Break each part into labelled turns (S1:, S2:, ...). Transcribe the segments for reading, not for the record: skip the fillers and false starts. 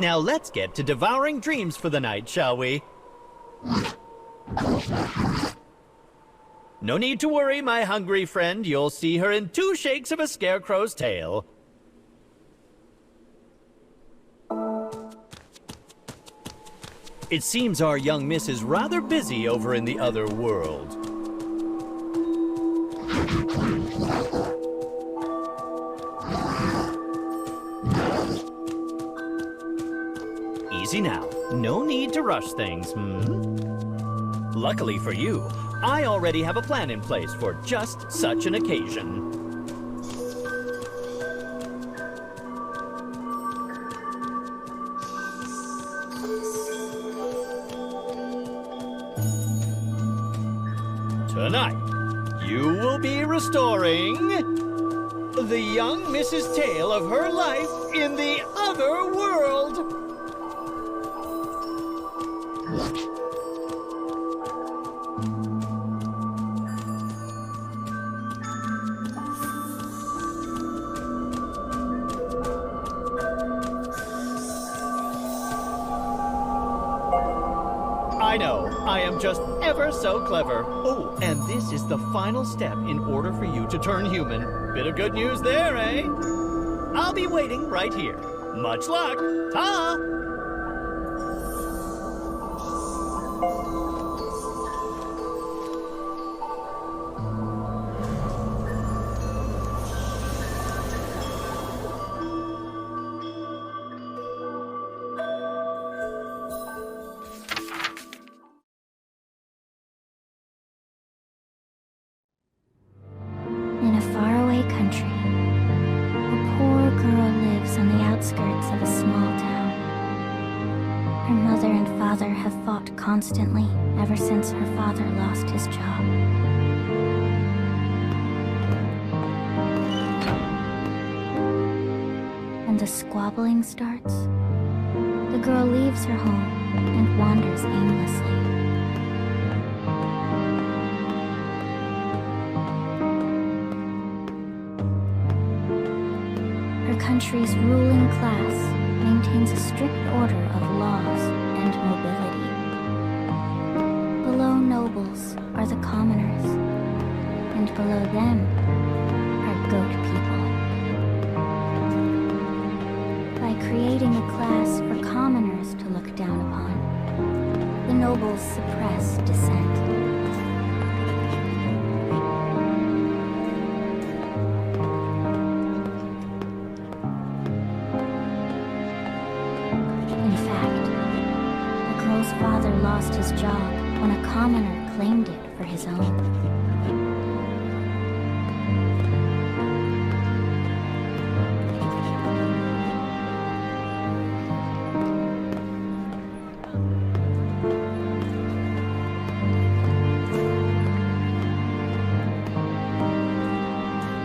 S1: Now let's get to devouring dreams for the night, shall we? No need to worry, my hungry friend. You'll see her in 2 shakes of a scarecrow's tail. It seems our young miss is rather busy over in the other world. Easy now. No need to rush things, Luckily for you, I already have a plan in place for just such an occasion. Tonight, you will be restoring the young Mrs. Tale of her life in the other world. I know, I am just ever so clever. Oh, and this is the final step in order for you to turn human. Bit of good news there, eh? I'll be waiting right here. Much luck! Ta!
S2: In a faraway country, a poor girl lives on the outskirts of a small town. Her mother and father have fought constantly ever since her father lost his job. When the squabbling starts, the girl leaves her home and wanders aimlessly. Her country's ruling class maintains a strict order of laws and mobility. Below nobles are the commoners, and below them are goat people. By creating a class for commoners to look down upon, the nobles suppress dissent. Father lost his job when a commoner claimed it for his own.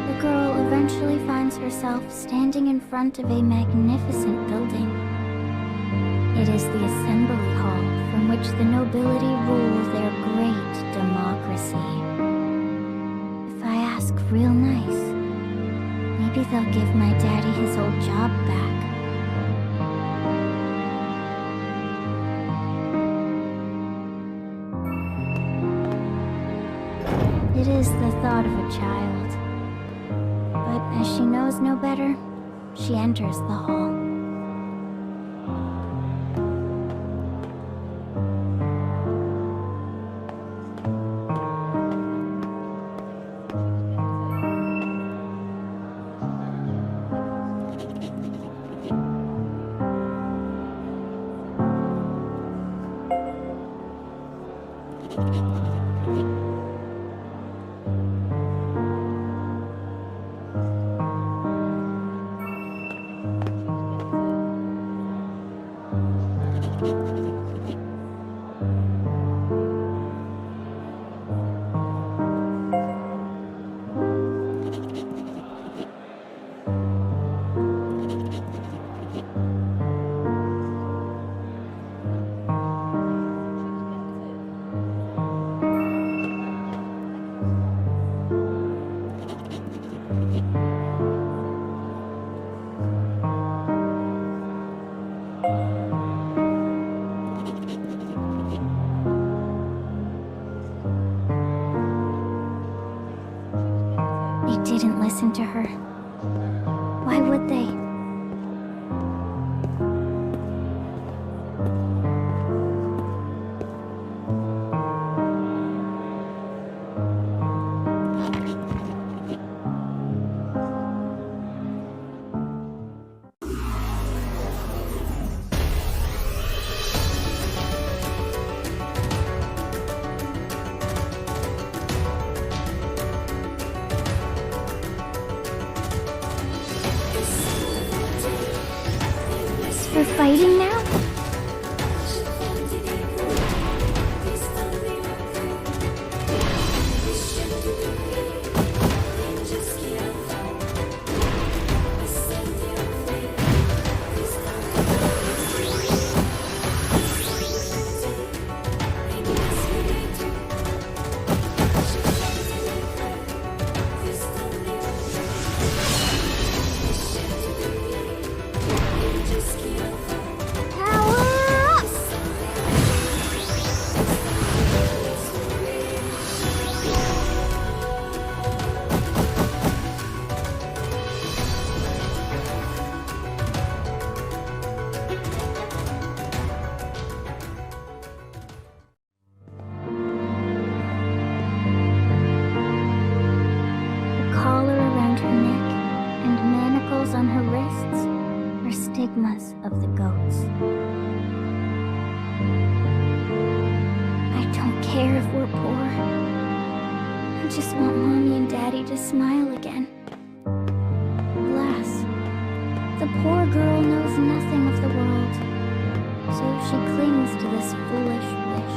S2: The girl eventually finds herself standing in front of a magnificent building. It is the assembly hall from which the nobility rule their great democracy. If I ask real nice, maybe they'll give my daddy his old job back. It is the thought of a child, but as she knows no better, she enters the hall. They're fighting now? Stigmas of the goats. I don't care if we're poor. I just want Mommy and Daddy to smile again. Alas, the poor girl knows nothing of the world, so she clings to this foolish wish.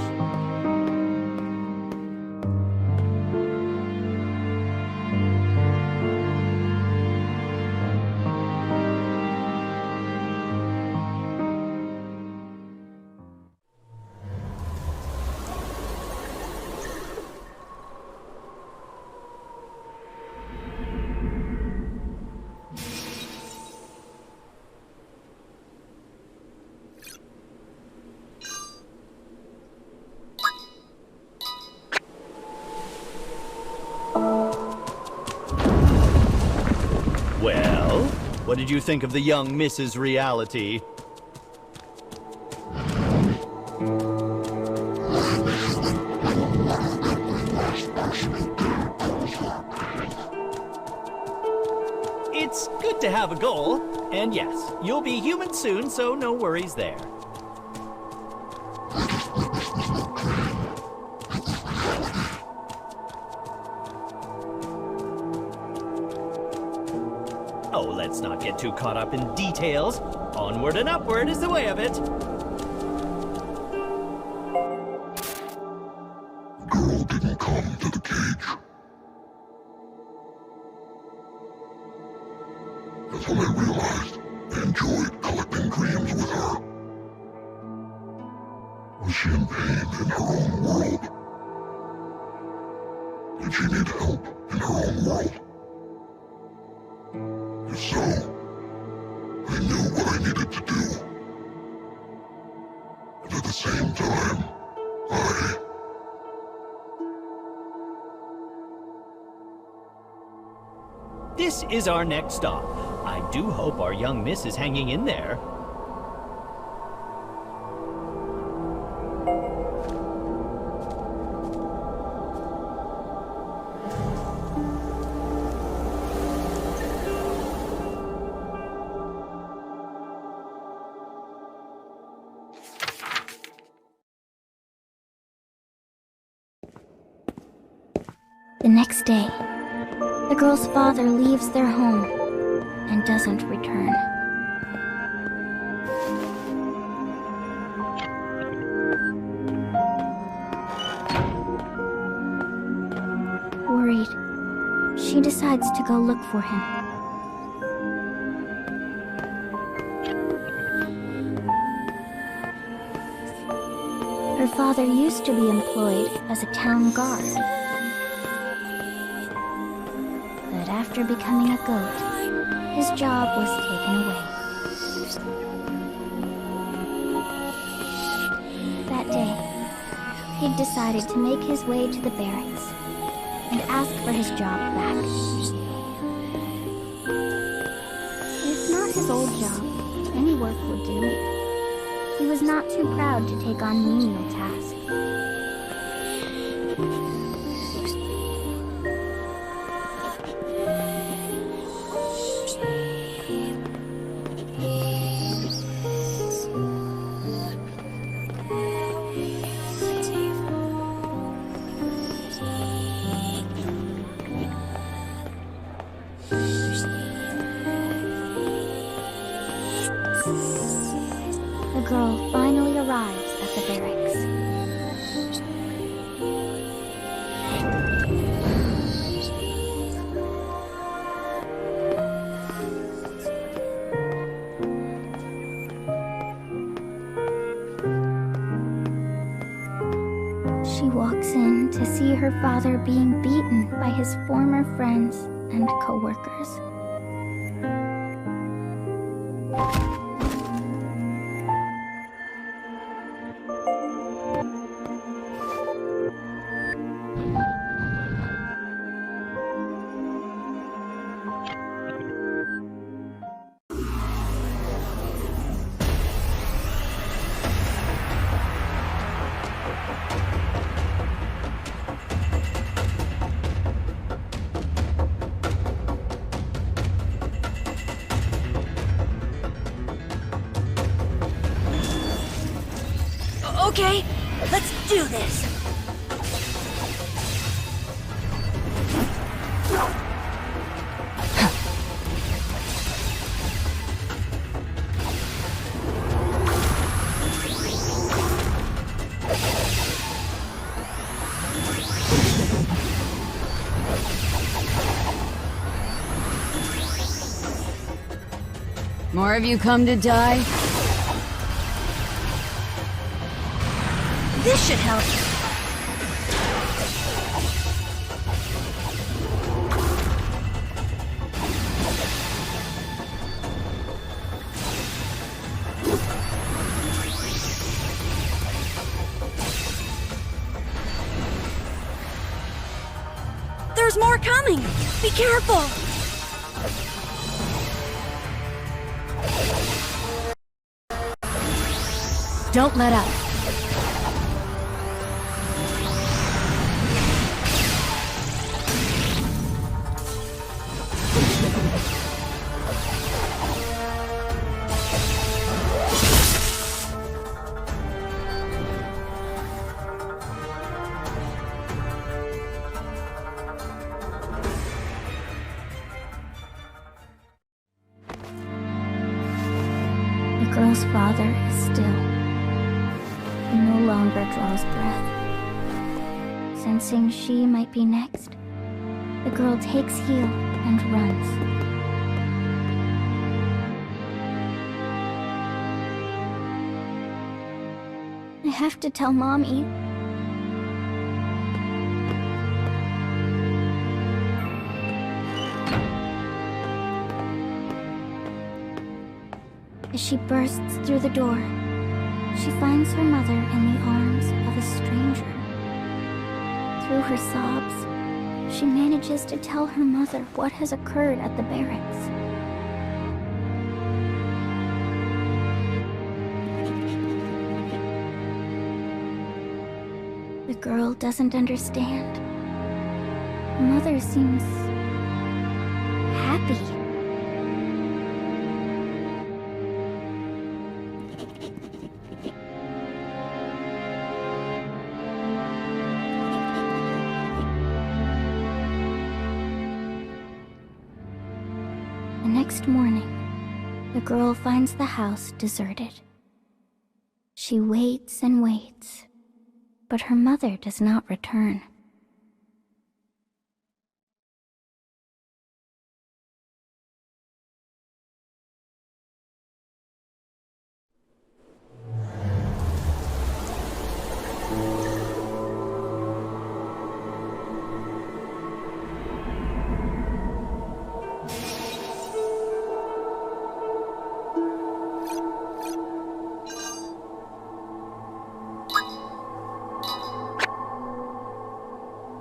S1: Well, what did you think of the young Mrs. Reality? It's good to have a goal, and yes, you'll be human soon, so no worries there. Oh, let's not get too caught up in details. Onward and upward is the way of it.
S3: The girl didn't come to the cage. That's when I realized I enjoyed collecting dreams with her. Was she in pain in her own world? Did she need help in her own world? If so, I knew what I needed to do. And at the same time,
S1: This is our next stop. I do hope our young miss is hanging in there.
S2: The next day, the girl's father leaves their home and doesn't return. Worried, she decides to go look for him. Her father used to be employed as a town guard. After becoming a goat, his job was taken away. That day, he decided to make his way to the barracks and ask for his job back. If not his old job, any work would do. He was not too proud to take on menial tasks. girl finally arrives at the barracks. She walks in to see her father being beaten by his former friends and co-workers.
S4: Okay, let's do this.
S5: More of you come to die?
S4: This should help. There's more coming! Be careful!
S5: Don't let up.
S2: The girl's father is still. He no longer draws breath. Sensing she might be next, the girl takes heel and runs. I have to tell Mommy. As she bursts through the door, she finds her mother in the arms of a stranger. Through her sobs, she manages to tell her mother what has occurred at the barracks. The girl doesn't understand. Her mother seems happy. The next morning, the girl finds the house deserted. She waits and waits, but her mother does not return.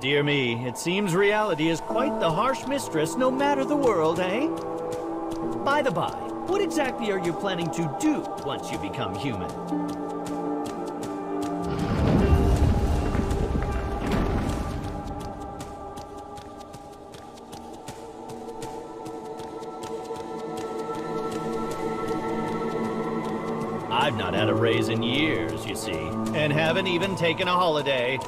S1: Dear me, it seems reality is quite the harsh mistress no matter the world, eh? By the by, what exactly are you planning to do once you become human? I've not had a raise in years, you see, and haven't even taken a holiday.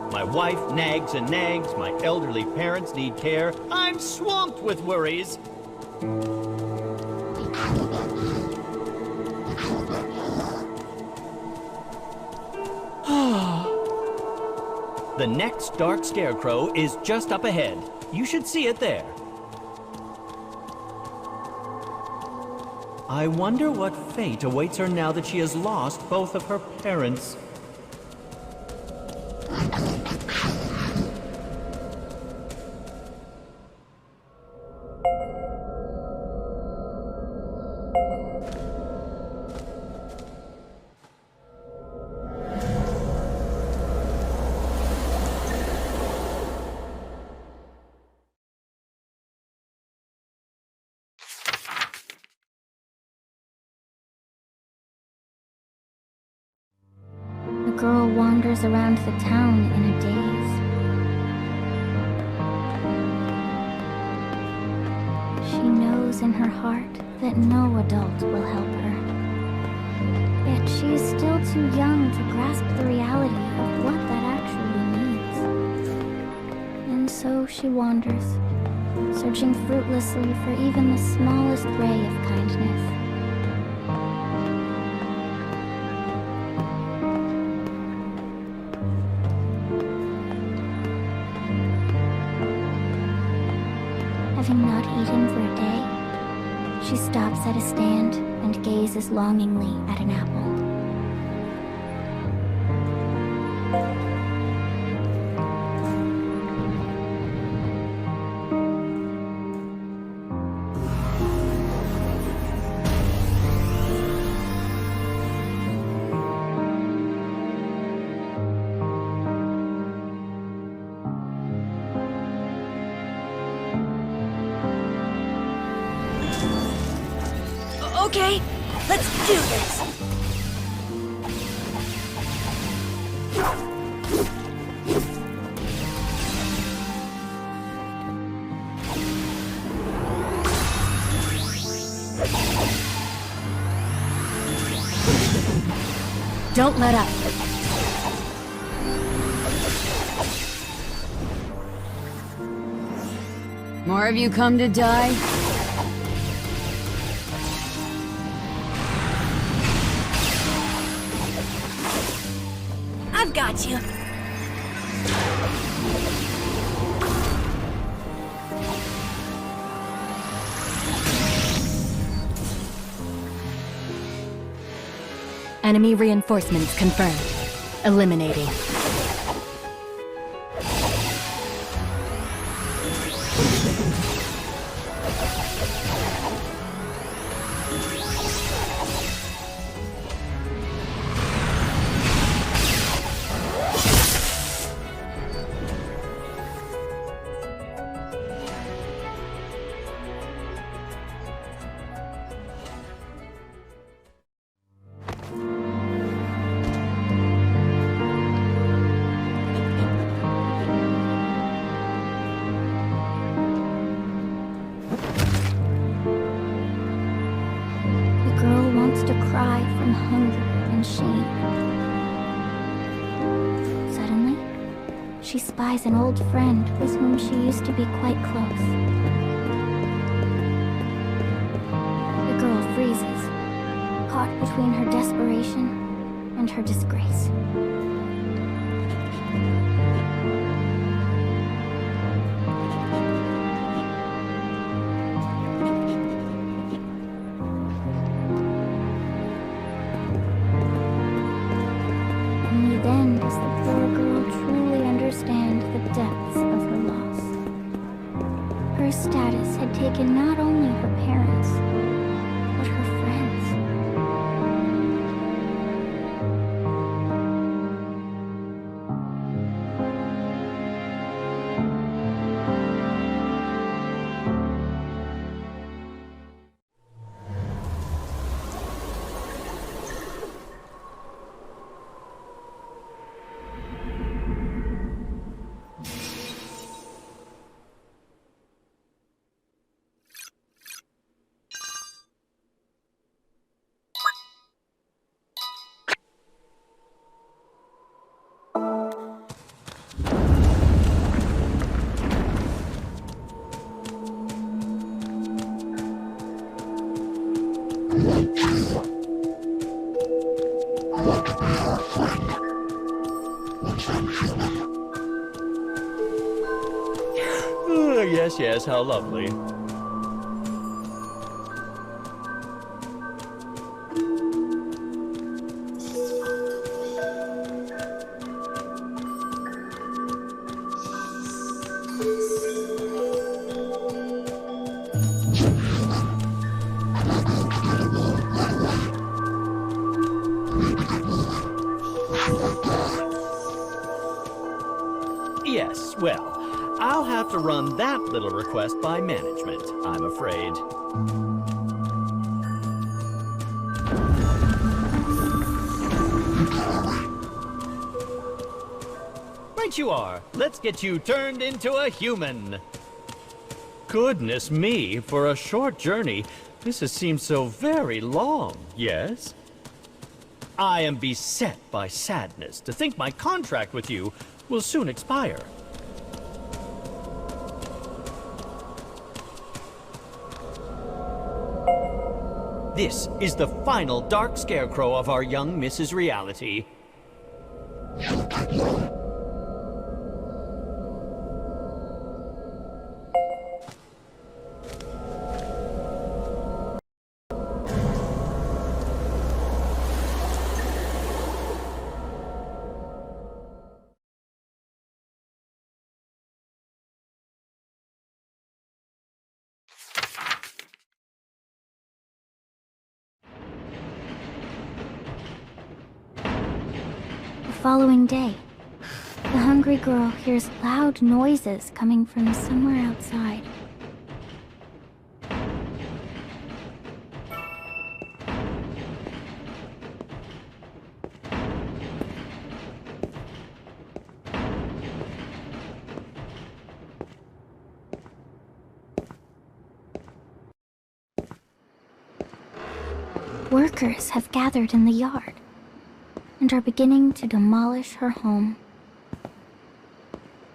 S1: My wife nags and nags, my elderly parents need care. I'm swamped with worries.
S3: Be true about this. Be true about
S1: The next dark scarecrow is just up ahead. You should see it there. I wonder what fate awaits her now that she has lost both of her parents.
S2: The girl wanders around the town in a daze. She knows in her heart that no adult will help her. Yet she is still too young to grasp the reality of what that actually means. And so she wanders, searching fruitlessly for even the smallest ray of kindness. Having not eaten for a day, she stops at a stand and gazes longingly at an apple.
S4: Okay, let's do this!
S5: Don't let up. More of you come to die?
S4: I've got you.
S6: Enemy reinforcements confirmed. Eliminating.
S2: To cry from hunger and shame. Suddenly, she spies an old friend with whom she used to be quite close. The girl freezes, caught between her desperation and her disgrace. Then does the poor girl truly understand the depths of her loss. Her status had taken not only her parents, but her friends.
S3: Want to be your friend. Once I'm human,
S1: yes, how lovely. Yes, well, I'll have to run that little request by management, I'm afraid. Right you are. Let's get you turned into a human. Goodness me, for a short journey, this has seemed so very long, yes? I am beset by sadness to think my contract with you will soon expire. This is the final dark scarecrow of our young Mrs. Reality.
S2: The following day, the hungry girl hears loud noises coming from somewhere outside. Workers have gathered in the yard and are beginning to demolish her home.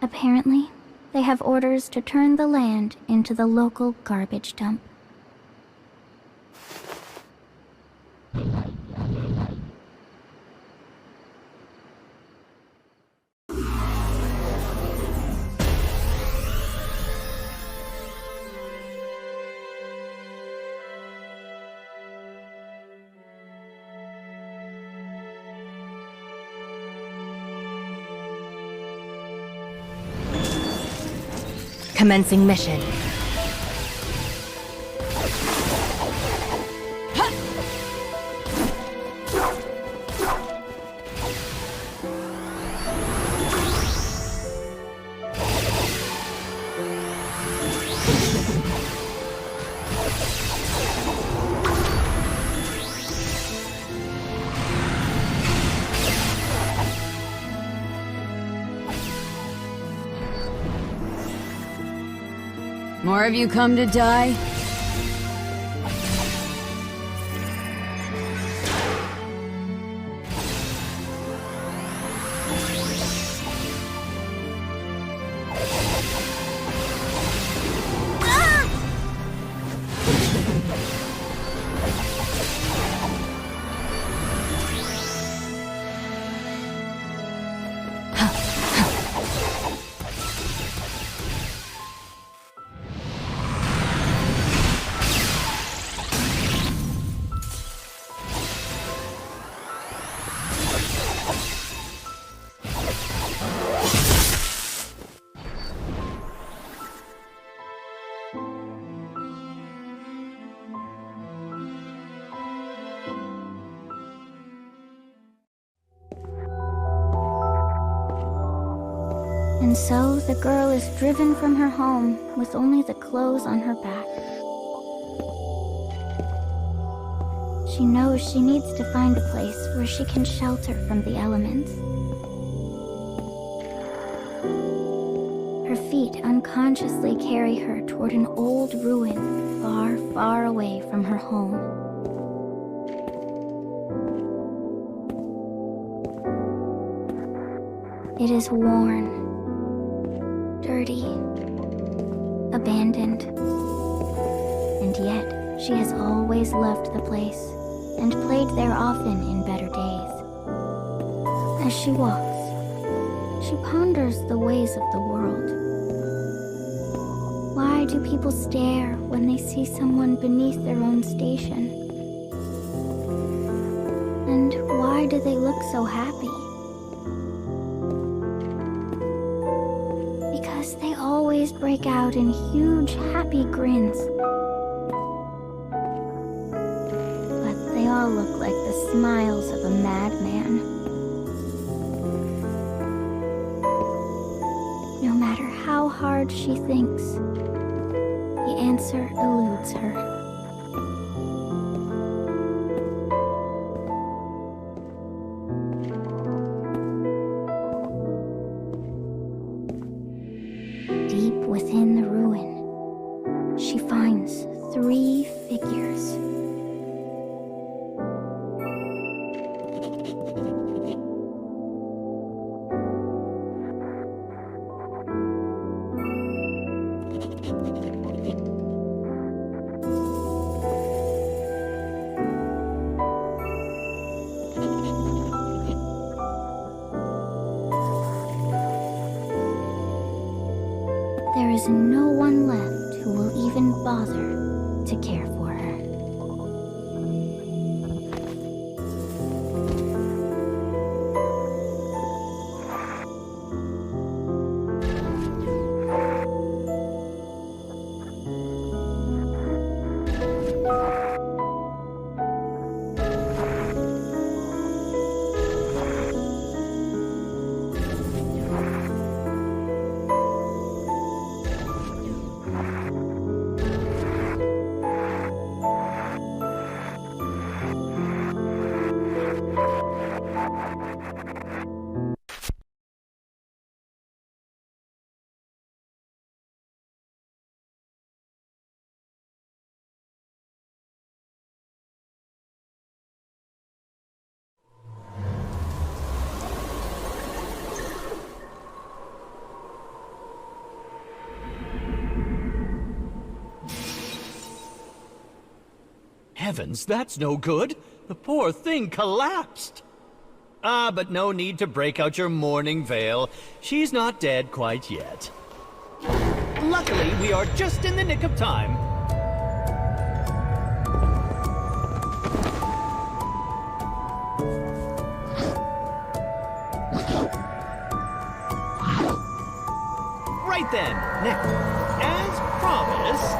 S2: Apparently, they have orders to turn the land into the local garbage dump.
S6: Commencing mission.
S5: More of you come to die?
S2: And so the girl is driven from her home with only the clothes on her back. She knows she needs to find a place where she can shelter from the elements. Her feet unconsciously carry her toward an old ruin far, far away from her home. It is worn, dirty, abandoned. And yet, she has always loved the place and played there often in better days. As she walks, she ponders the ways of the world. Why Why do people stare when they see someone beneath their own station? And why do they look so happy? Because they always break out in huge, happy grins. But they all look like the smiles of a madman. No matter how hard she thinks, the answer eludes her. Deep within the ruin, she finds 3 figures. There is no one left who will even bother to care for her.
S1: Heavens, that's no good. The poor thing collapsed. Ah, but no need to break out your mourning veil. She's not dead quite yet. Luckily, we are just in the nick of time. Right then, now, as promised...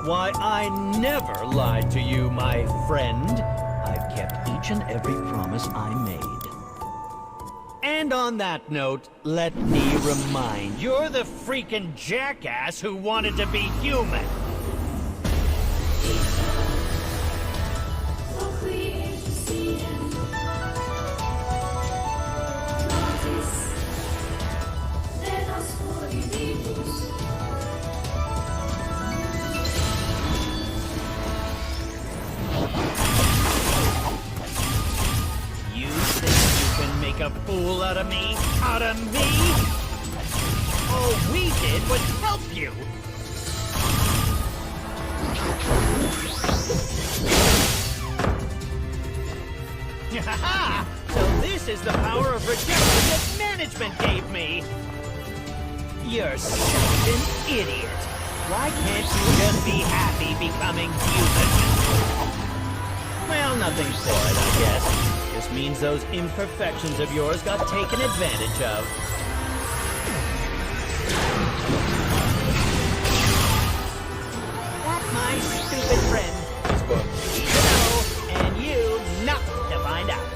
S1: Why, I never lied to you, my friend. I've kept each and every promise I made. And on that note, let me remind, you're the freaking jackass who wanted to be human. A fool out of me? Out of me? All we did was help you! Ha! So this is the power of rejection that management gave me! You're such an idiot! Why can't you just be happy becoming human? Well, nothing for it, I guess. This means those imperfections of yours got taken advantage of. That, my stupid friend, is for me to know, and you not to find out.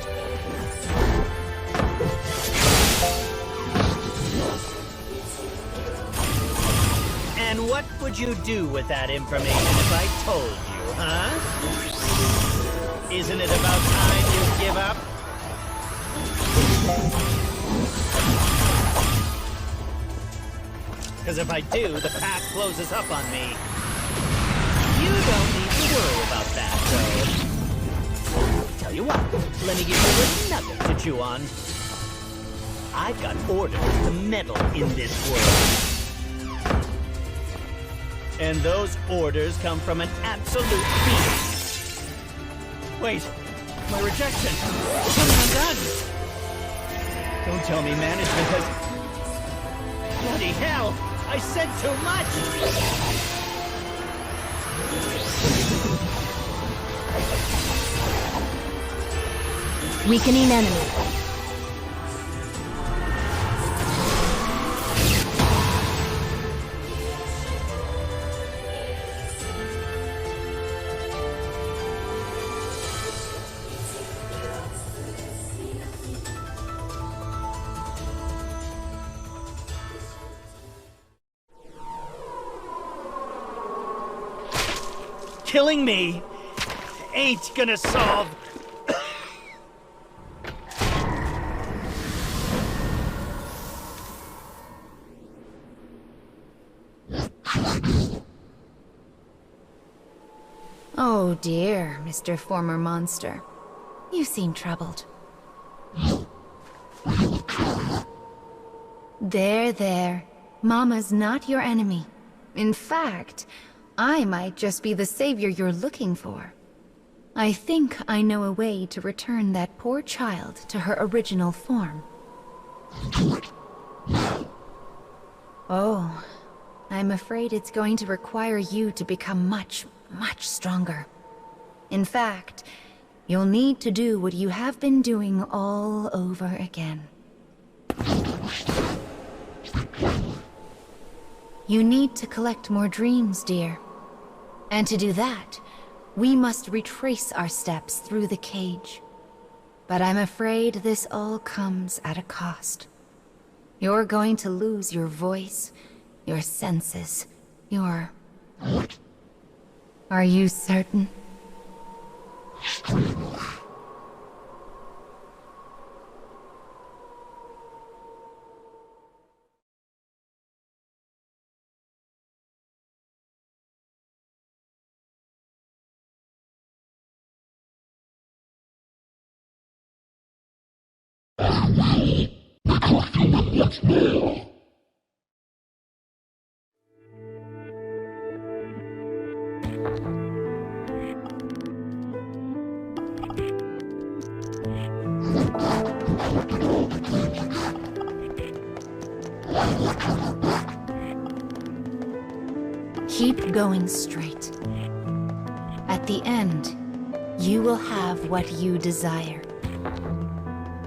S1: And what would you do with that information if I told you, huh? Isn't it about time you give up? Because if I do, the path closes up on me. You don't need to worry about that, though. Tell you what, let me give you a little nugget to chew on. I've got orders to meddle in this world. And those orders come from an absolute beast. Wait, my rejection. What have I done? Don't tell me management has... Bloody hell! I said too much!
S6: Weakening enemy.
S1: Killing me ain't gonna solve...
S6: Oh dear, Mr. Former Monster. You seem troubled. There. Mama's not your enemy. In fact, I might just be the savior you're looking for. I think I know a way to return that poor child to her original form. Oh, I'm afraid it's going to require you to become much stronger. In fact, you'll need to do what you have been doing all over again. You need to collect more dreams, dear. And to do that, we must retrace our steps through the cage. But I'm afraid this all comes at a cost. You're going to lose your voice, your senses, your... Are you certain?
S3: What's more?
S6: Keep going straight. At the end, you will have what you desire.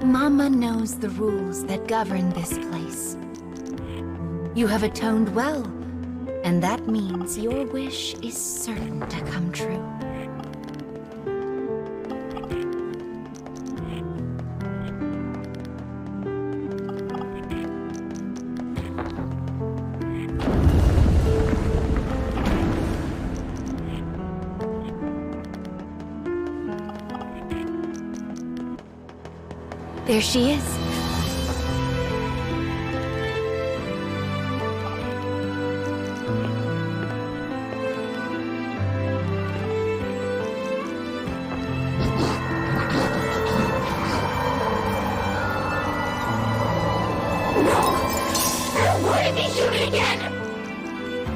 S6: Mama knows the rules that govern this place. You have atoned well, and that means your wish is certain to come true. There she is.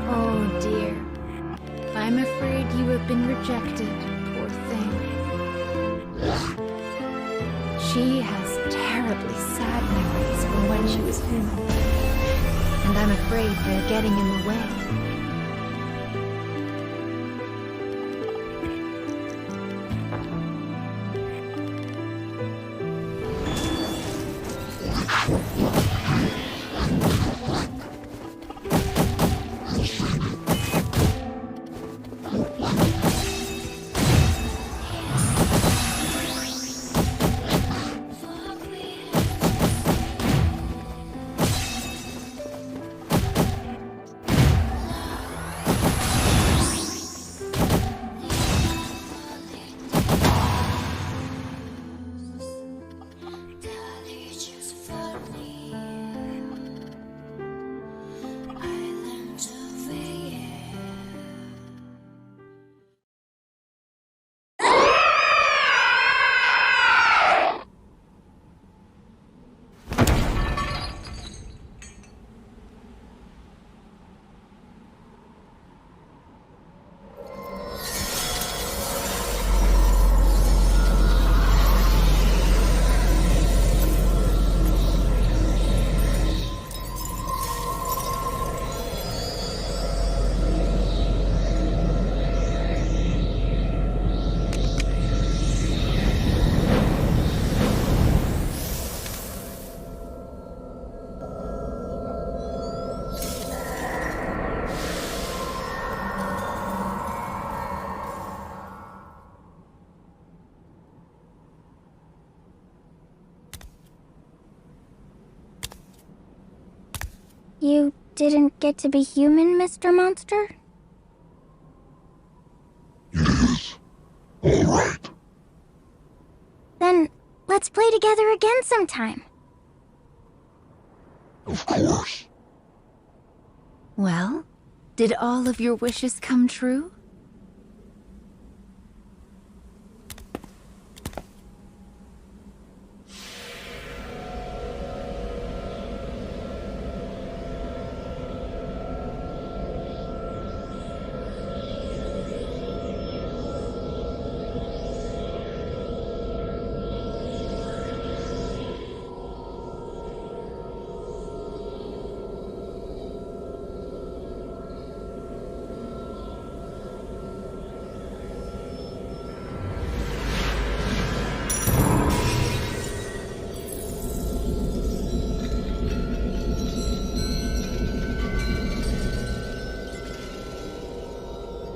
S6: Oh dear. I'm afraid you have been rejected, poor thing. She has terribly sad memories from when she was human. And I'm afraid they're getting in the way.
S2: You didn't get to be human, Mr. Monster?
S3: It is. All right.
S2: Then, let's play together again sometime.
S3: Of course.
S6: Well, did all of your wishes come true?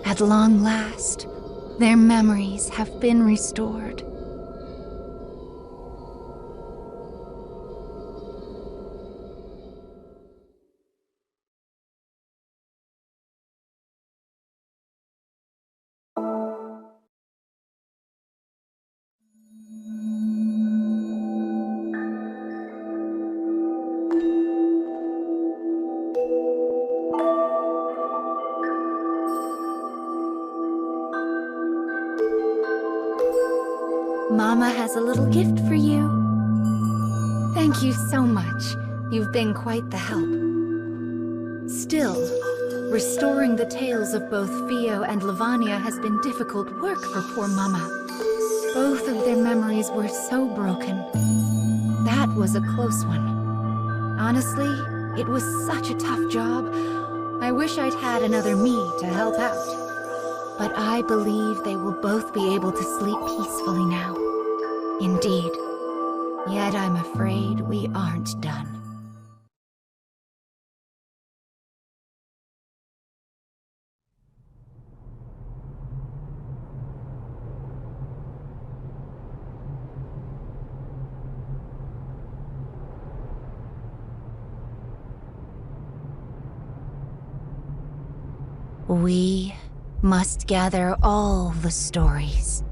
S6: At long last, their memories have been restored. Mama has a little gift for you. Thank you so much. You've been quite the help. Still, restoring the tales of both Fio and Lavania has been difficult work for poor Mama. Both of their memories were so broken. That was a close one. Honestly, it was such a tough job. I wish I'd had another me to help out. But I believe they will both be able to sleep peacefully now. Indeed. Yet I'm afraid we aren't done. We must gather all the stories